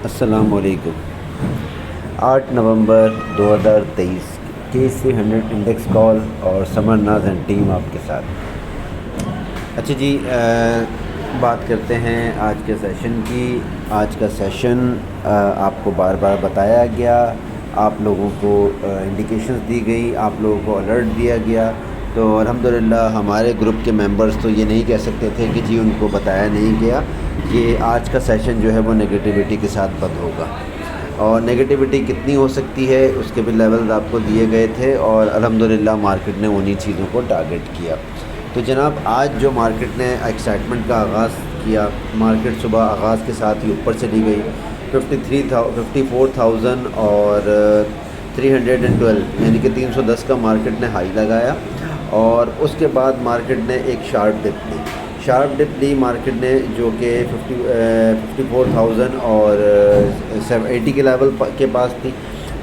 السلام علیکم۔ 8 نومبر 2023 KC100 index کال اور سمر ناز اینڈ ٹیم آپ کے ساتھ۔ اچھا جی، بات کرتے ہیں آج کے سیشن کی۔ آج کا سیشن آپ کو بار بار بتایا گیا، آپ لوگوں کو انڈیکیشنز دی گئی، آپ لوگوں کو الرٹ دیا گیا، تو الحمدللہ ہمارے گروپ کے ممبرز تو یہ نہیں کہہ سکتے تھے کہ جی ان کو بتایا نہیں گیا کہ آج کا سیشن جو ہے وہ نگیٹیوٹی کے ساتھ بند ہوگا، اور نگیٹیوٹی کتنی ہو سکتی ہے اس کے بھی لیولز آپ کو دیے گئے تھے، اور الحمدللہ مارکیٹ نے انہی چیزوں کو ٹارگٹ کیا۔ تو جناب آج جو مارکیٹ نے ایکسائٹمنٹ کا آغاز کیا، مارکیٹ صبح آغاز کے ساتھ ہی اوپر چلی گئی 54,000 اور 312 یعنی کہ 310 کا مارکیٹ نے ہائی لگایا، اور اس کے بعد مارکیٹ نے ایک شارپ ڈپ لی مارکیٹ نے، جو کہ 54,000 اور 80 کے لیول کے پاس تھی۔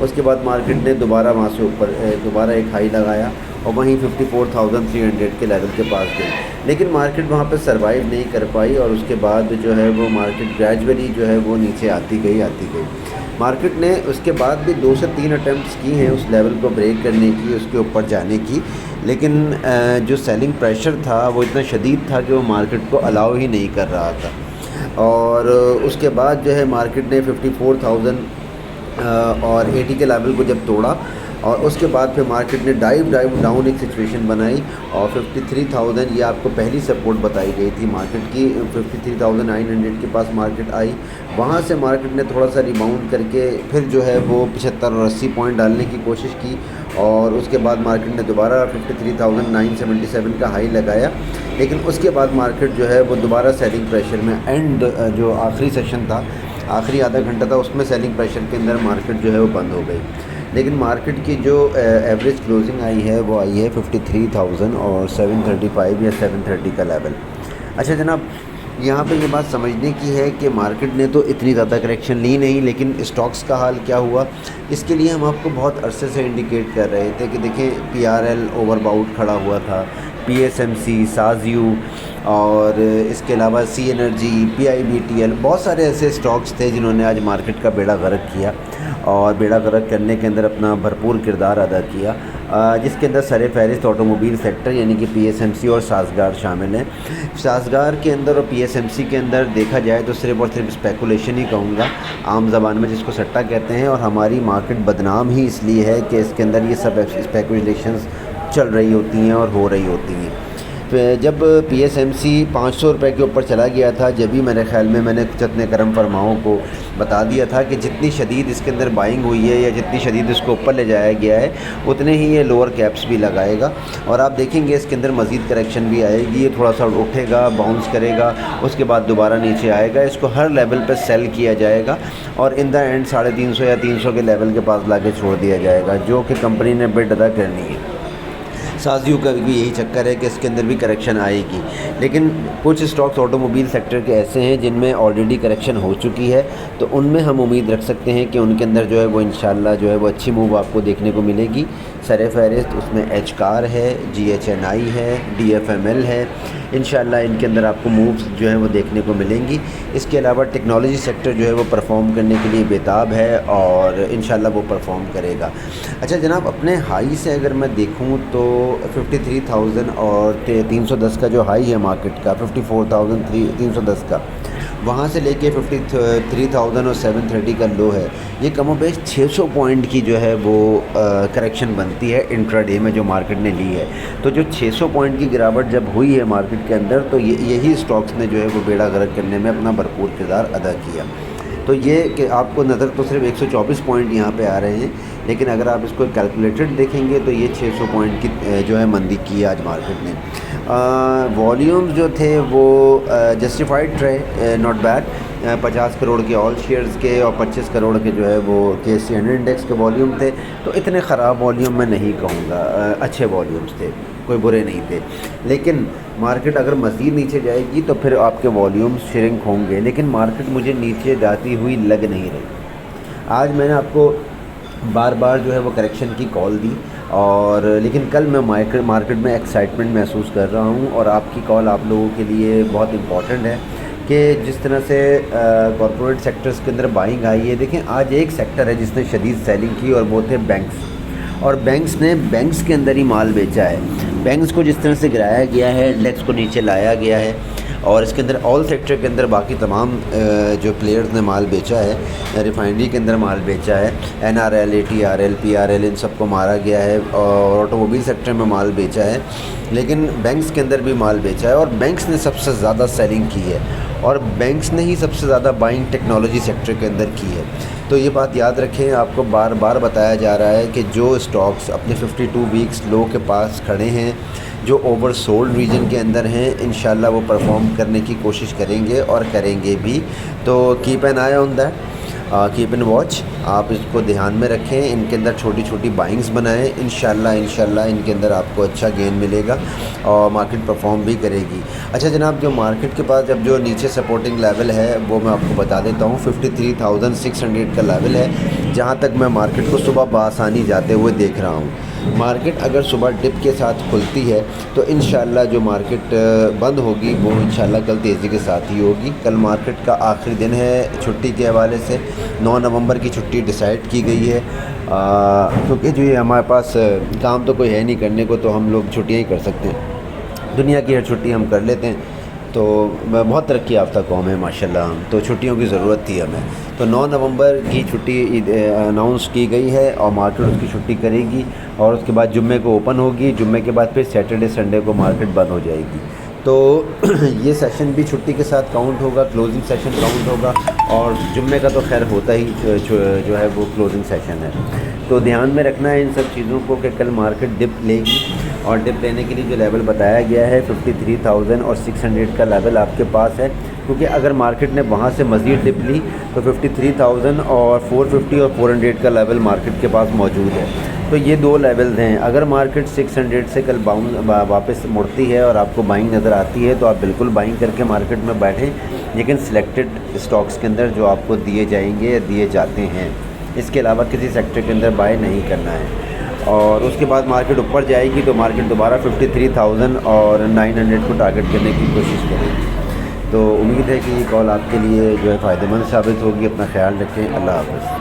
اس کے بعد مارکیٹ نے دوبارہ وہاں سے اوپر دوبارہ ایک ہائی لگایا، اور وہیں 54,300 کے لیول کے پاس گئی، لیکن مارکیٹ وہاں پہ سروائیو نہیں کر پائی، اور اس کے بعد جو ہے وہ مارکیٹ گریجولی جو ہے وہ نیچے آتی گئی۔ مارکیٹ نے اس کے بعد بھی 2 سے 3 اٹیمپٹس کی ہیں اس لیول کو بریک کرنے کی، اس کے اوپر جانے کی، لیکن جو سیلنگ پریشر تھا وہ اتنا شدید تھا کہ وہ مارکیٹ کو الاؤ ہی نہیں کر رہا تھا، اور اس کے بعد جو ہے مارکیٹ نے 54,000 اور 80 کے لیول کو جب توڑا، اور اس کے بعد پھر مارکیٹ نے ڈائیو ڈاؤن ایک سچویشن بنائی، اور 53,000 یہ آپ کو پہلی سپورٹ بتائی گئی تھی مارکیٹ کی، 53,900 کے پاس مارکیٹ آئی، وہاں سے مارکیٹ نے تھوڑا سا ریباؤنڈ کر کے پھر جو ہے وہ 75 اور 80 پوائنٹ ڈالنے کی کوشش کی، اور اس کے بعد مارکیٹ نے دوبارہ 53,977 کا ہائی لگایا، لیکن اس کے بعد مارکیٹ جو ہے وہ دوبارہ سیلنگ پریشر میں جو آخری سیشن تھا، آخری آدھا گھنٹہ تھا، اس میں سیلنگ پریشر کے اندر مارکیٹ جو ہے وہ بند ہو گئی، لیکن مارکیٹ کی جو ایوریج کلوزنگ آئی ہے وہ آئی ہے 53,000 اور 735 یا 730 کا لیول۔ اچھا جناب، یہاں پہ یہ بات سمجھنے کی ہے کہ مارکیٹ نے تو اتنی زیادہ کریکشن لی نہیں، لیکن اسٹاکس کا حال کیا ہوا، اس کے لیے ہم آپ کو بہت عرصے سے انڈیکیٹ کر رہے تھے کہ دیکھیں PRL اوور باؤٹ کھڑا ہوا تھا، PSMC، سازیو، اور اس کے علاوہ سی انرجی، PIBTL، بہت سارے ایسے اسٹاکس تھے جنہوں نے آج مارکیٹ کا بیڑا غرق کیا، اور بیڑا غرق کرنے کے اندر اپنا بھرپور کردار ادا کیا، جس کے اندر سر فہرست آٹوموبیل سیکٹر یعنی کہ PSMC اور سازگار شامل ہیں۔ سازگار کے اندر اور PSMC کے اندر دیکھا جائے تو صرف اور صرف اسپیکولیشن ہی کہوں گا، عام زبان میں جس کو سٹا کہتے ہیں، اور ہماری مارکیٹ بدنام ہی اس لیے ہے کہ اس کے اندر یہ سب اسپیکولیشنز چل رہی ہوتی ہیں اور ہو رہی ہوتی ہیں۔ جب PSMC 500 روپے کے اوپر چلا گیا تھا، جب ہی میرے خیال میں نے جتنے کرم فرماؤں کو بتا دیا تھا کہ جتنی شدید اس کے اندر بائنگ ہوئی ہے یا جتنی شدید اس کو اوپر لے جایا گیا ہے، اتنے ہی یہ لوور کیپس بھی لگائے گا، اور آپ دیکھیں گے اس کے اندر مزید کریکشن بھی آئے گی، یہ تھوڑا سا اٹھے گا، باؤنس کرے گا، اس کے بعد دوبارہ نیچے آئے گا، اس کو ہر لیول پہ سیل کیا جائے گا، اور ان دا اینڈ 350 یا 300 کے لیول کے پاس لا کے چھوڑ دیا جائے گا، جو کہ کمپنی نے بڈ ادا کرنی ہے۔ سازیو کا بھی یہی چکر ہے کہ اس کے اندر بھی کریکشن آئے گی، لیکن کچھ اسٹاکس آٹوموبیل سیکٹر کے ایسے ہیں جن میں آلریڈی کریکشن ہو چکی ہے، تو ان میں ہم امید رکھ سکتے ہیں کہ ان کے اندر جو ہے وہ انشاءاللہ جو ہے وہ اچھی موو آپ کو دیکھنے کو ملے گی۔ سر فہرست اس میں ایچ کار ہے، GHNI ہے، DFML ہے، انشاءاللہ ان کے اندر آپ کو مووز جو ہیں وہ دیکھنے کو ملیں گی۔ اس کے علاوہ ٹیکنالوجی سیکٹر جو ہے وہ پرفارم کرنے کے لیے بےتاب ہے، اور انشاءاللہ وہ پرفارم کرے گا۔ اچھا جناب، اپنے ہائی سے اگر میں دیکھوں تو 53,000 اور 310 کا جو ہائی ہے مارکیٹ کا، 54,310 کا، وہاں سے لے کے 53,000 اور 730 کا لو ہے، یہ کم و بیش 600 پوائنٹ کی جو ہے وہ کریکشن بنتی ہے انٹرا ڈے میں جو مارکیٹ نے لی ہے۔ تو جو 600 پوائنٹ کی گراوٹ جب ہوئی ہے مارکیٹ کے اندر، تو یہی اسٹاکس نے جو ہے وہ بیڑا غرق کرنے میں اپنا بھرپور کردار ادا کیا۔ تو یہ کہ آپ کو نظر تو صرف 124 پوائنٹ یہاں پہ آ رہے ہیں، لیکن اگر آپ اس کو کیلکولیٹڈ دیکھیں گے تو یہ 600 پوائنٹ کی جو ہے مندی کی ہے آج مارکیٹ نے۔ والیومز جو تھے وہ جسٹیفائڈ رہے، ناٹ بیڈ، 50 کروڑ کے آل شیئرز کے اور 25 کروڑ کے جو ہے وہ KC100 انڈیکس کے والیوم تھے، تو اتنے خراب والیوم میں نہیں کہوں گا، اچھے والیومز تھے، کوئی برے نہیں تھے، لیکن مارکیٹ اگر مزید نیچے جائے گی تو پھر آپ کے والیومز شرنک ہوں گے، لیکن مارکیٹ مجھے نیچے جاتی ہوئی لگ نہیں رہی۔ آج میں نے آپ کو بار بار جو ہے وہ کریکشن کی کال دی، اور لیکن کل میں مارکیٹ میں ایکسائٹمنٹ محسوس کر رہا ہوں، اور آپ کی کال آپ لوگوں کے لیے بہت امپورٹنٹ ہے، کہ جس طرح سے کارپوریٹ سیکٹرز کے اندر بائنگ آئی ہے. دیکھیں آج ایک سیکٹر ہے جس نے شدید سیلنگ کی اور وہ تھے بینکس. اور بینکس کے اندر ہی مال بیچا ہے. بینکس کو جس طرح سے گرایا گیا ہے, انڈیکس کو نیچے لایا گیا ہے, اور اس کے اندر آل سیکٹر کے اندر باقی تمام جو پلیئرز نے مال بیچا ہے, ریفائنری کے اندر مال بیچا ہے, NRL, ATRL, PRL ان سب کو مارا گیا ہے, اور آٹوموبائل سیکٹر میں مال بیچا ہے, لیکن بینکس کے اندر بھی مال بیچا ہے. اور بینکس نے سب سے زیادہ سیلنگ کی ہے, اور بینکس نے ہی سب سے زیادہ بائنگ ٹیکنالوجی سیکٹر کے اندر کی ہے. تو یہ بات یاد رکھیں, آپ کو بار بار بتایا جا رہا ہے کہ جو اسٹاکس اپنے 52 ویکس لو کے پاس کھڑے ہیں, جو اوور سولڈ ریجن کے اندر ہیں, انشاءاللہ وہ پرفارم کرنے کی کوشش کریں گے اور کریں گے بھی. تو keep an eye on that, keep an watch. آپ اس کو دھیان میں رکھیں, ان کے اندر چھوٹی چھوٹی بائنگز بنائیں. انشاءاللہ ان کے اندر آپ کو اچھا گین ملے گا اور مارکیٹ پرفارم بھی کرے گی. اچھا جناب, جو مارکیٹ کے پاس جب جو نیچے سپورٹنگ لیول ہے وہ میں آپ کو بتا دیتا ہوں. 53,600 کا لیول ہے, جہاں تک میں مارکیٹ کو صبح بآسانی جاتے ہوئے دیکھ رہا ہوں. مارکیٹ اگر صبح ڈپ کے ساتھ کھلتی ہے تو انشاءاللہ جو مارکیٹ بند ہوگی وہ انشاءاللہ کل تیزی کے ساتھ ہی ہوگی. کل مارکیٹ کا آخری دن ہے چھٹی کے حوالے سے. 9 نومبر کی چھٹی ڈیسائیڈ کی گئی ہے, کیونکہ جو یہ ہمارے پاس کام تو کوئی ہے نہیں کرنے کو, تو ہم لوگ چھٹیاں ہی کر سکتے ہیں. دنیا کی ہر چھٹی ہم کر لیتے ہیں. تو بہت ترقی یافتہ قوم ہے ماشاءاللہ ہم, تو چھٹیوں کی ضرورت تھی ہمیں. تو 9 نومبر کی چھٹی اناؤنس کی گئی ہے, اور مارکیٹ اس کی چھٹی کرے گی, اور اس کے بعد جمعے کو اوپن ہوگی. جمعے کے بعد پھر سیٹرڈے سنڈے کو مارکیٹ بند ہو جائے گی. تو یہ سیشن بھی چھٹی کے ساتھ کاؤنٹ ہوگا, کلوزنگ سیشن کاؤنٹ ہوگا, اور جمعے کا تو خیر ہوتا ہی جو ہے وہ کلوزنگ سیشن ہے. تو دھیان میں رکھنا ہے ان سب چیزوں کو کہ کل مارکیٹ ڈپ لے گی, اور ڈپ لینے کے لیے جو لیول بتایا گیا ہے 53,600 کا لیول آپ کے پاس ہے. کیونکہ اگر مارکیٹ نے وہاں سے مزید ڈپ لی تو 53,000 اور 450 اور 400 کا لیول مارکیٹ کے پاس موجود ہے. تو یہ دو لیولز ہیں. اگر مارکیٹ 600 سے کل واپس مڑتی ہے اور آپ کو بائنگ نظر آتی ہے تو آپ بالکل بائنگ کر کے مارکیٹ میں بیٹھیں, لیکن سلیکٹڈ اسٹاکس کے اندر جو آپ کو دیے جائیں گے یا دیے جاتے ہیں, اس کے علاوہ کسی سیکٹر کے اندر بائی نہیں کرنا ہے. اور اس کے بعد مارکیٹ اوپر جائے گی تو مارکیٹ دوبارہ 53,000 اور 900 کو ٹارگٹ کرنے کی کوشش کرے گی. تو امید ہے کہ یہ کال آپ کے لیے جو ہے فائدہ مند ثابت ہوگی. اپنا خیال رکھیں. اللہ حافظ.